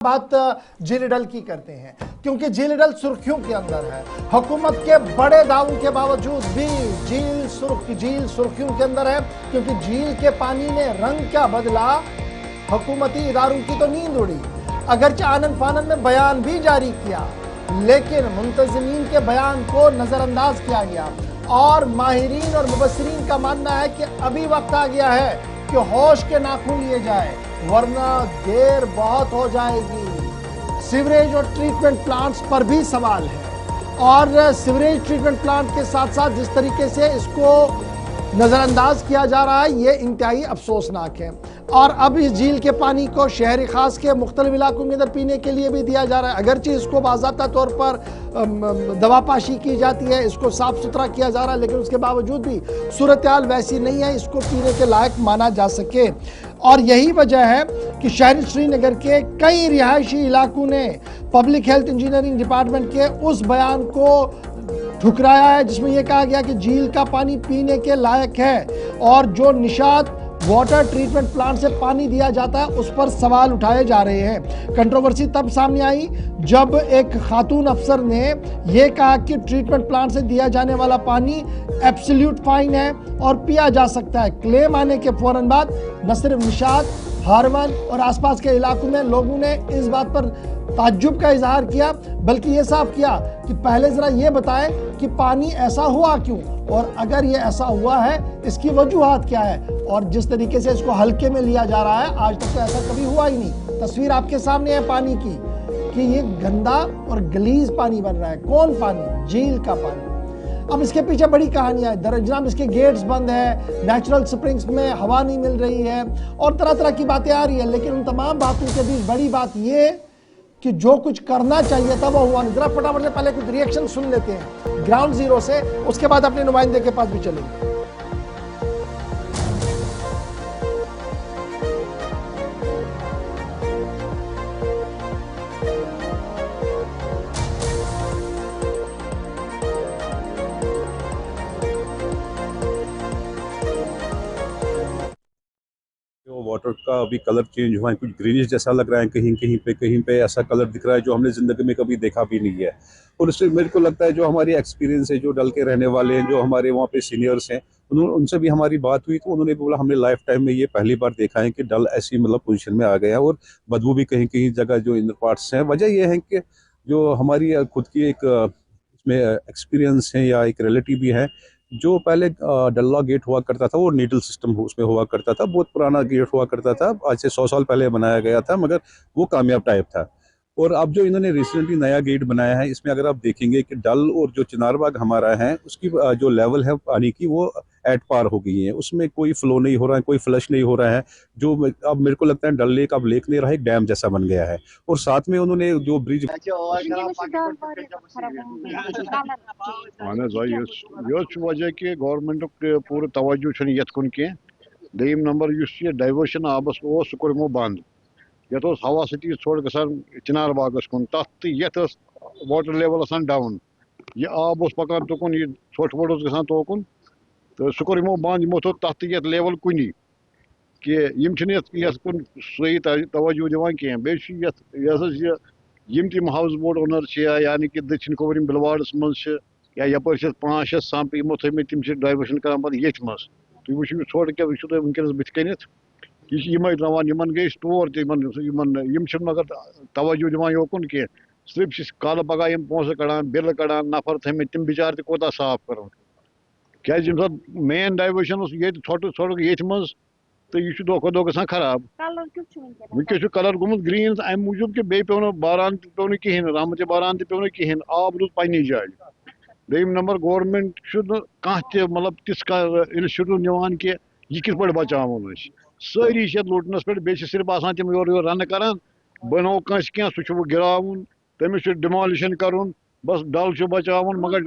बात झील डल की करते हैं क्योंकि झील डल सुर्खियों के अंदर है। हुकूमत के बड़े दावों के बावजूद भी झील सुर्खियों के अंदर है क्योंकि झील के पानी ने रंग क्या बदला, हुकूमती इदारों की तो नींद उड़ी। अगरचे आनन फानन में बयान भी जारी किया लेकिन मुंतजिमीन के बयान को नजरअंदाज किया गया और माहिरीन और मुबस्सिरीन का मानना है कि अभी वक्त आ गया है कि होश के नाखून लिए जाए वरना देर बहुत हो जाएगी। सीवरेज और ट्रीटमेंट प्लांट्स पर भी सवाल है और सीवरेज ट्रीटमेंट प्लांट के साथ साथ जिस तरीके से इसको नज़रअंदाज किया जा रहा है ये इंतहाई अफसोसनाक है। और अब इस झील के पानी को शहरी खास के मुख्तलिफ इलाकों के अंदर पीने के लिए भी दिया जा रहा है। अगरचे इसको बाज़ाब्ता तौर पर दवापाशी की जाती है, इसको साफ़ सुथरा किया जा रहा है, लेकिन उसके बावजूद भी सूरत हाल वैसी नहीं है इसको पीने के लायक माना जा सके। और यही वजह है कि शहरी श्रीनगर के कई रिहायशी इलाकों ने पब्लिक हेल्थ इंजीनियरिंग डिपार्टमेंट के उस बयान को ठुकराया है जिसमें यह कहा गया कि झील का पानी पीने के लायक है और जो निशात वाटर ट्रीटमेंट प्लांट से पानी दिया जाता है उस पर सवाल उठाए जा रहे हैं। कंट्रोवर्सी तब सामने आई जब एक खातून अफसर ने यह कहा कि ट्रीटमेंट प्लांट से दिया जाने वाला पानी एब्सोल्यूट फाइन है और पिया जा सकता है। क्लेम आने के फौरन बाद न सिर्फ निशात, हारवन और आसपास के इलाकों में लोगों ने इस बात पर ताज्जुब का इजहार किया बल्कि ये साफ किया कि पहले जरा ये बताएं कि पानी ऐसा हुआ क्यों और अगर ये ऐसा हुआ है इसकी वजूहात क्या है। और जिस तरीके से इसको हल्के में लिया जा रहा है आज तक तो ऐसा कभी हुआ ही नहीं। तस्वीर आपके सामने है पानी की कि ये गंदा और गलीज पानी बन रहा है। कौन पानी? झील का पानी। अब इसके पीछे बड़ी कहानियां हैं। दरअसल इसके गेट्स बंद है, नेचुरल स्प्रिंग्स में हवा नहीं मिल रही है और तरह तरह की बातें आ रही है, लेकिन उन तमाम बातों के बीच बड़ी बात ये कि जो कुछ करना चाहिए था वो हुआ नहीं। जरा फटाफट से पहले कुछ रिएक्शन सुन लेते हैं ग्राउंड जीरो से, उसके बाद अपने नुमाइंदे के पास भी चलेंगे। वाटर का अभी कलर चेंज हुआ है, कुछ ग्रीनिश जैसा लग रहा है, कहीं पे ऐसा कलर दिख रहा है जो हमने ज़िंदगी में कभी देखा भी नहीं है। और इससे मेरे को लगता है जो हमारी एक्सपीरियंस है, जो डल के रहने वाले हैं, जो हमारे वहाँ पे सीनियर्स हैं, उनसे भी हमारी बात हुई तो उन्होंने बोला हमने लाइफ टाइम में ये पहली बार देखा है कि डल ऐसी मतलब पोजीशन में आ गया और बदबू भी कहीं कहीं जगह जो इनर पार्ट्स हैं। वजह यह है कि जो हमारी खुद की एक इसमें एक्सपीरियंस है या एक रियलिटी भी है। जो पहले डल्ला गेट हुआ करता था वो नीडल सिस्टम उसमें हुआ करता था, बहुत पुराना गेट हुआ करता था, आज से 100 साल पहले बनाया गया था, मगर वो कामयाब टाइप था। और अब जो इन्होंने रिसेंटली नया गेट बनाया है इसमें अगर आप देखेंगे कि डल और जो चिनारबाग हमारा है उसकी जो लेवल है पानी की वो एट पार हो गई है, उसमें कोई फ्लो नहीं हो रहा है, कोई फ्लश नहीं हो रहा है। जो अब मेरे को लगता है डल लेक अब लेक नहीं रहा, एक डैम जैसा बन गया है। और साथ में उन्होंने जो ब्रिज वजह कि गवर्नमेंट पूरा तवज्जो ये कुन कह। दम नंबर डाइवर्शन आबस सह कर्मो बंद ये हवा सती थोड़ ग चिनार बागस कुन तथ ये वाटर लेवल डाउन, यह आब पकान तुकुन, यह ोट वोट ग तोकुन तो सह कर्मो बंद। यमो थो तथ ये लेवल कुनी कि कुन सही तवज्जो दिवान कह। बेम तम हाउस बोट ओनर यानी कि दक्षिण कोवरिम बिलवाड़स मज या यपर 5-6 संप यमो थम तम डाइवर्शन कर ये मज तुम वो थोड़ क्या वनस बथ कन यम रवान गई तौर मगर तवज्जो दिवान योकुन कह। सिर्फ कल पगह पोस कड़ान बिल कड़ान नफर थे तम बिचार कोता साफ कर क्या मेन डाइवर्शन ये थोड़ ये मज तो यह दो खो दो ग खराब। वनकस कलर गोमुत ग्रीन अम मूजूब कि बे पे बारान पे कहें, रहमत बारान पे कहें, आब रूद पन्नी जाए। दम नंबर गवर्नमेंट मतलब तिस इनिशिएटिव निवान कि यह कित पे बचावन सारी लुटनस पे बे सिर्फ आसान तम योर योर रन कर बनो कह सह गिरावन तमिस डिमोलिशन कर बस डल बचावन। मगर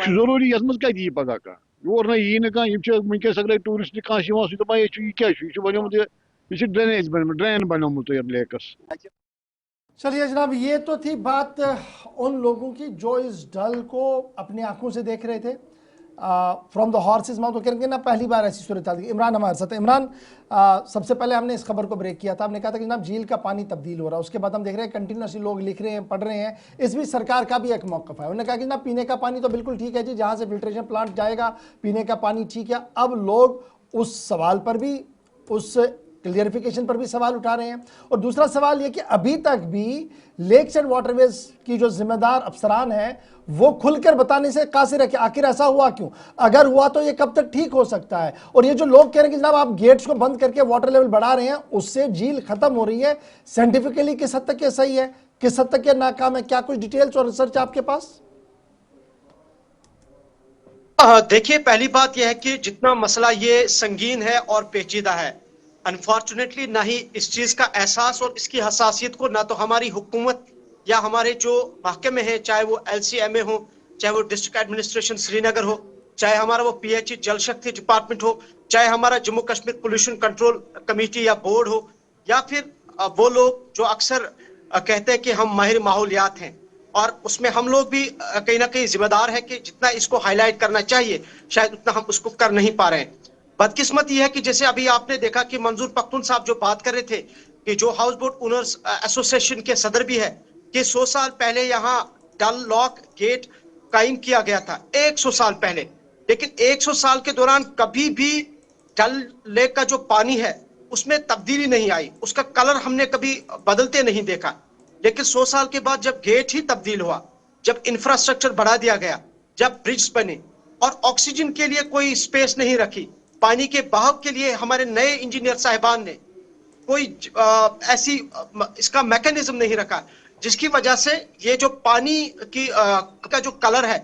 जरूरी ये कत यी पगह कह योर ना यी ना वनकस अगर टूरिस्ट कह सह यह क्या बनोमुत यह ड्रेनेज बन ड्रेन बनोमुत लेकस। चलिए जनाब, ये तो थी बात उन लोगों की जो इस डल को अपनी आंखों से देख रहे थे। फ्रॉम द हॉर्सेज माउथ, तो कहेंगे ना पहली बार ऐसी सूरत हाल। इमरान हमारे साथ है। इमरान, सबसे पहले हमने इस खबर को ब्रेक किया था, हमने कहा था कि जनाब झील का पानी तब्दील हो रहा है। उसके बाद हम देख रहे हैं कंटिन्यूसली लोग लिख रहे हैं, पढ़ रहे हैं। इस बीच सरकार का भी एक मौक़िफ़ है, उन्होंने कहा कि जनाब पीने का पानी तो बिल्कुल ठीक है जी, जहाँ से फिल्ट्रेशन प्लांट जाएगा पीने का पानी ठीक है। अब लोग उस सवाल पर भी, उस क्लियरिफिकेशन पर भी सवाल उठा रहे हैं। और दूसरा सवाल ये कि अभी तक भी लेक्स एंड वाटरवेज की जो जिम्मेदार अफसरान हैं वो खुलकर बताने से कासिर है कि आखिर ऐसा हुआ क्यों, अगर हुआ तो ये कब तक ठीक हो सकता है। और ये जो लोग कह रहे हैं कि जनाब आप गेट्स को बंद करके वाटर लेवल बढ़ा रहे हैं, उससे झील खत्म हो रही है, साइंटिफिकली किस हद तक ये सही है, किस हद तक ये नाकाम है, क्या कुछ डिटेल्स और रिसर्च आपके पास? देखिए, पहली बात यह है कि जितना मसला ये संगीन है और पेचीदा है, अनफॉर्चुनेटली ना ही इस चीज का एहसास और इसकी हसासियत को ना तो हमारी हुकूमत या हमारे जो महकमे हैं, चाहे वो LCMA हो, चाहे वो डिस्ट्रिक्ट एडमिनिस्ट्रेशन श्रीनगर हो, चाहे हमारा वो PHE जल शक्ति डिपार्टमेंट हो, चाहे हमारा Jammu Kashmir pollution control committee या बोर्ड हो, या फिर वो लोग जो अक्सर कहते हैं कि हम माहिर माहौलियात हैं, और उसमें हम लोग भी कहीं ना कहीं जिम्मेदार है कि जितना इसको हाईलाइट करना चाहिए शायद उतना हम उसको कर नहीं पा रहे हैं। बदकिस्मत यह है कि जैसे अभी आपने देखा कि मंजूर पख्तून साहब जो बात कर रहे थे कि जो हाउस बोट ओनर्स एसोसिएशन के सदर भी है, कि 100 साल पहले यहाँ डल लॉक गेट कायम किया गया था, 100 साल पहले, लेकिन 100 साल के दौरान कभी भी डल लेक का जो पानी है उसमें तब्दीली नहीं आई, उसका कलर हमने कभी बदलते नहीं देखा। लेकिन 100 साल के बाद जब गेट ही तब्दील हुआ, जब इंफ्रास्ट्रक्चर बढ़ा दिया गया, जब ब्रिज बने और ऑक्सीजन के लिए कोई स्पेस नहीं रखी, पानी के बहाव के लिए हमारे नए इंजीनियर साहिबान ने कोई ऐसी इसका मैकेनिज्म नहीं रखा, जिसकी वजह से ये जो पानी की का जो कलर है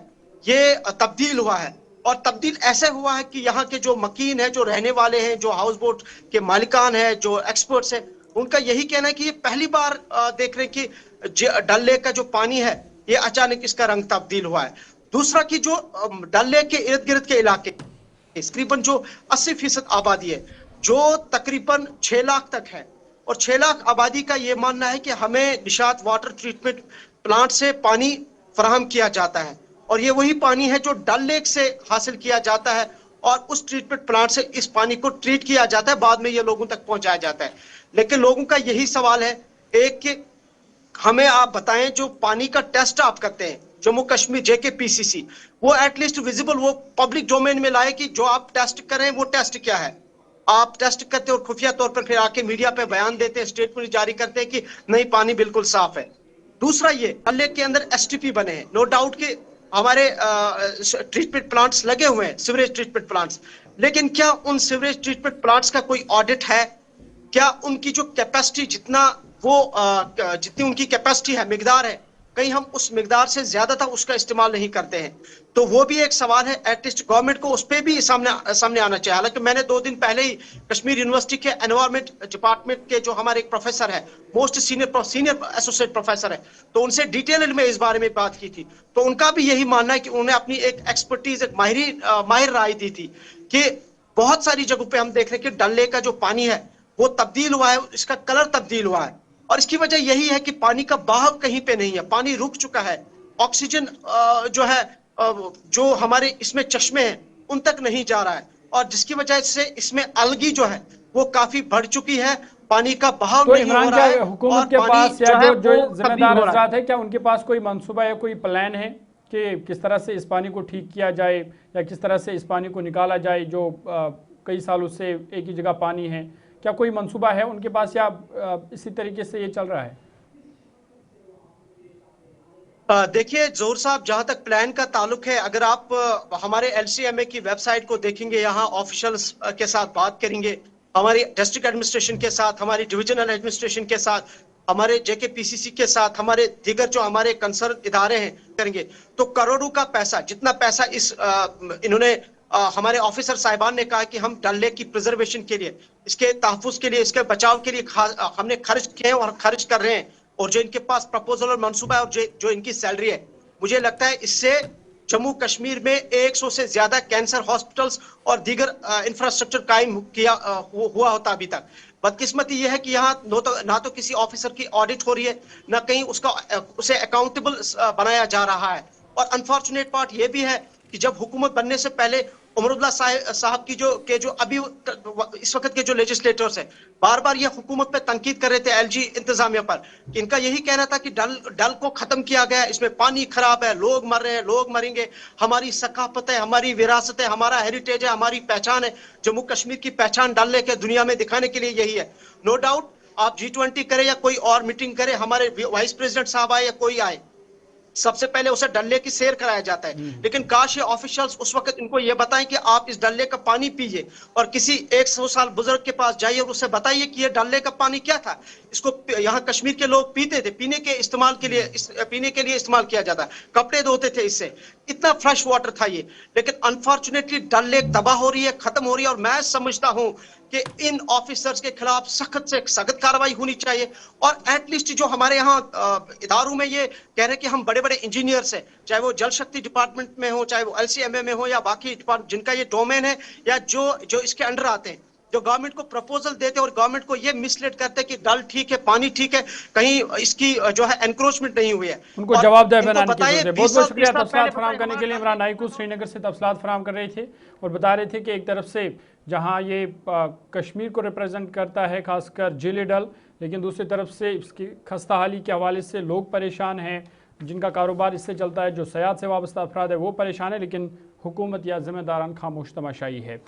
ये तब्दील हुआ है। और तब्दील ऐसे हुआ है कि यहाँ के जो मकीन है, जो रहने वाले हैं, जो हाउस बोट के मालिकान है, जो एक्सपर्ट्स हैं, उनका यही कहना है कि ये पहली बार देख रहे हैं कि डल लेक का जो पानी है ये अचानक इसका रंग तब्दील हुआ है। दूसरा कि जो डल लेक के इर्द गिर्द के इलाके तकरीबन जो 80% आबादी है, जो तकरीबन 6 लाख तक है, और 6 लाख आबादी का ये मानना है कि हमें निशात वाटर ट्रीटमेंट प्लांट से पानी फराहम किया जाता है, और ये वही पानी है जो डल लेक से हासिल किया जाता है, और उस ट्रीटमेंट प्लांट से इस पानी को ट्रीट किया जाता है, बाद में ये लोगों तक पहुंचाया जाता है। लेकिन लोगों का यही सवाल है, एक कि हमें आप बताएं जो पानी का टेस्ट आप करते हैं जम्मू कश्मीर JKPCC, वो एटलीस्ट विजिबल, वो पब्लिक डोमेन में लाए कि जो आप टेस्ट करें वो टेस्ट क्या है। आप टेस्ट करते और खुफिया तौर पर फिर आके मीडिया पे बयान देते हैं, स्टेटमेंट जारी करते हैं कि नहीं पानी बिल्कुल साफ है। दूसरा ये डल लेक के अंदर STP बने हैं, नो डाउट कि हमारे ट्रीटमेंट प्लांट्स लगे हुए हैं, सीवरेज ट्रीटमेंट प्लांट्स, लेकिन क्या उन सीवरेज ट्रीटमेंट प्लांट्स का कोई ऑडिट है? क्या उनकी जो कैपेसिटी जितना वो जितनी उनकी कैपेसिटी है, मिकदार है, कहीं हम उस मिकदार से ज्यादा था उसका इस्तेमाल नहीं करते हैं? तो वो भी एक सवाल है, एटलीस्ट गवर्नमेंट को उस पर भी सामने आना चाहिए। हालांकि मैंने 2 दिन पहले ही कश्मीर यूनिवर्सिटी के एनवायरमेंट डिपार्टमेंट के जो हमारे एक प्रोफेसर है, मोस्ट सीनियर एसोसिएट प्रोफेसर है, तो उनसे डिटेल में इस बारे में बात की थी। तो उनका भी यही मानना है कि उन्होंने अपनी एक एक्सपर्टीज, एक माहिर राय दी थी कि बहुत सारी जगहों पर हम देख रहे हैं कि डल लेक का जो पानी है वो तब्दील हुआ है, इसका कलर तब्दील हुआ है, और इसकी वजह यही है कि पानी का बहाव कहीं पे नहीं है, पानी रुक चुका है, ऑक्सीजन जो है जो हमारे इसमें चश्मे हैं उन तक नहीं जा रहा है, और जिसकी वजह से इसमें अलगी जो है वो काफी बढ़ चुकी है, पानी का बहाव तो नहीं हो रहा है। हुकूमत के पास या जो जिम्मेदार अफराद है, क्या उनके पास कोई मंसूबा या कोई प्लान है कि किस तरह से इस पानी को ठीक किया जाए या किस तरह से इस पानी को निकाला जाए जो कई सालों से एक ही जगह पानी है? क्या कोई मंसूबा है उनके पास या इसी तरीके से ये चल रहा है? देखिए जोहर साहब, जहां तक प्लान का ताल्लुक है, अगर आप हमारे LCMA की वेबसाइट को देखेंगे, यहाँ ऑफिशियल्स के साथ बात करेंगे, हमारी डिस्ट्रिक्ट एडमिनिस्ट्रेशन के साथ, हमारी डिविजनल एडमिनिस्ट्रेशन के साथ, हमारे JKPCC के साथ, हमारे दीगर जो हमारे कंसर्न इदारे हैं करेंगे, तो करोड़ों का पैसा, जितना पैसा इस इन्होंने हमारे ऑफिसर साहिबान ने कहा कि हम डल लेक की प्रिजर्वेशन के लिए, इसके तहफ़्फ़ुज़ के लिए, इसके बचाव के लिए हमने खर्च किए और खर्च कर रहे हैं, और जो इनके पास प्रपोजल और मंसूबा है और जो इनकी सैलरी है, मुझे लगता है इससे जम्मू कश्मीर में 100 से ज्यादा कैंसर हॉस्पिटल्स और दीगर इंफ्रास्ट्रक्चर कायम हुआ होता अभी तक। बदकिस्मती यह है कि यहाँ ना तो किसी ऑफिसर की ऑडिट हो रही है, ना कहीं उसे अकाउंटेबल बनाया जा रहा है, और अनफॉर्चुनेट पार्ट ये भी है कि जब हुकूमत बनने से पहले उमरुल्लाह साहब की जो अभी इस वक्त के जो लेजिस्लेटर्स हैं, बार बार ये हुकूमत पे तनकीद कर रहे थे एलजी इंतजामिया पर, कि इनका यही कहना था कि डल को खत्म किया गया, इसमें पानी खराब है, लोग मर रहे हैं, लोग मरेंगे, हमारी सकाफत है, हमारी विरासत है, हमारा हेरिटेज है, हमारी पहचान है। जम्मू कश्मीर की पहचान डल लेक दुनिया में दिखाने के लिए यही है। नो डाउट आप G20 करें या कोई और मीटिंग करें, हमारे वाइस प्रेसिडेंट साहब आए या कोई आए, सबसे पहले उसे डल लेक की सैर कराया जाता है। लेकिन काश ये ऑफिशियल्स उस वक्त इनको ये बताएं कि आप इस डल लेक का पानी पीजिए, और किसी 100 साल बुजुर्ग के पास जाइए और उसे बताइए कि ये डल लेक का पानी क्या था। इसको यहाँ कश्मीर के लोग पीते थे, पीने के लिए इस्तेमाल किया जाता, कपड़े धोते थे इससे, इतना फ्रेश वाटर था ये। लेकिन अनफॉर्चुनेटली डल लेक तबाह हो रही है, खत्म हो रही है, और मैं समझता हूं कि इन ऑफिसर्स के खिलाफ सख्त से सख्त कार्रवाई होनी चाहिए। और एटलीस्ट जो हमारे यहाँ इदारों में ये कह रहे हैं कि हम बड़े बड़े इंजीनियर्स हैं, चाहे वो जल शक्ति डिपार्टमेंट में हो, चाहे वो LCMA में हो, या बाकी डिपार्टमेंट जिनका ये डोमेन है, या जो इसके अंडर आते हैं, जो गवर्नमेंट को प्रपोजल देते और गवर्नमेंट को ये मिसलीड करते कि डल ठीक है, पानी ठीक है, कहीं इसकी जो है एनक्रोचमेंट नहीं हुई है, उनको जवाबदेह बनाने की जरूरत है। बहुत बहुत शुक्रिया 20 साल तफसीलात पहले फराहम करने के लिए। इमरान नाइकू श्रीनगर से तफसीलात फराहम कर रहे थे और बता रहे थे कि एक तरफ से जहां ये कश्मीर को रिप्रेजेंट करता है खासकर झील डल, लेकिन दूसरी तरफ से इसकी खस्ता हाली के हवाले से लोग परेशान हैं, जिनका कारोबार इससे चलता है, जो सयाहत से वाबस्ता अफराद है वो परेशान है, लेकिन हुकूमत या जिम्मेदारान खामोश तमाशाई है।